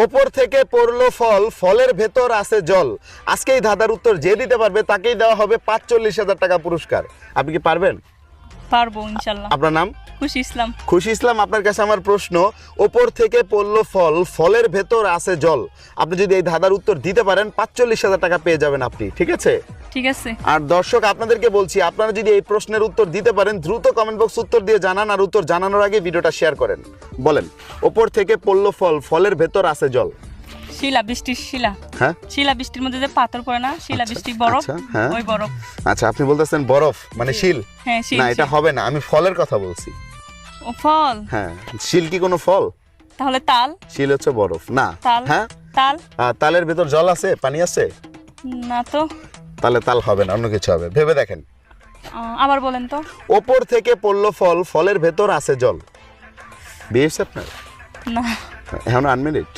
ওপর থেকে পড়লো ফল, ফলের ভেতর আছে জল। আজকে এই ধাঁধার উত্তর যে দিতে পারবে তাকেই দেওয়া হবে ৪৫,০০০ টাকা পুরস্কার। আপনি কি পারবেন? পারবো ইনশাল্লাহ। আপনার নাম? খুশি ইসলাম। খুশি ইসলাম, আপনার কাছে আমার প্রশ্ন, ওপর থেকে পড়লো ফল, ফলের ভেতর আছে জল। আপনি যদি এই ধাঁধার উত্তর দিতে পারেন ৪৫,০০০ টাকা পেয়ে যাবেন আপনি, ঠিক আছে? ঠিক আছে। আর দর্শক আপনাদেরকে বলছি, আপনারা যদি এই প্রশ্নের উত্তর দিতে পারেন দ্রুত কমেন্ট বক্স উত্তর দিয়ে জানান, আর উত্তর জানানোর আগে ভিডিওটা শেয়ার করেন। বলেন, ওপর থেকে পড়লো ফল, ফলের ভেতর আছে জল। শিলা, বৃষ্টির শিলা। হ্যাঁ, শিলা বৃষ্টির মধ্যে যে পাথর পড়ে না, শিলা বৃষ্টি বরফ। আচ্ছা, হ্যাঁ। ওই বরফ। আচ্ছা, আপনি বলতেছেন বরফ মানে শিল? হ্যাঁ, শিল। না, এটা হবে না, আমি ফলের কথা বলছি। ও ফল। হ্যাঁ, শিল কি কোনো ফল? তাহলে তাল। শিল হচ্ছে বরফ না। তাল। হ্যাঁ, তাল। তালের ভেতর জল আছে, পানি আছে? না তো। তাহলে তাল হবে না, অন্য কিছু হবে, ভেবে দেখেন। আবার বলেন তো। ওপর থেকে পড়লো ফল, ফলের ভেতর আছে জল। বিয়ে হয়েছে আপনার? না। এখন আনমিনিট।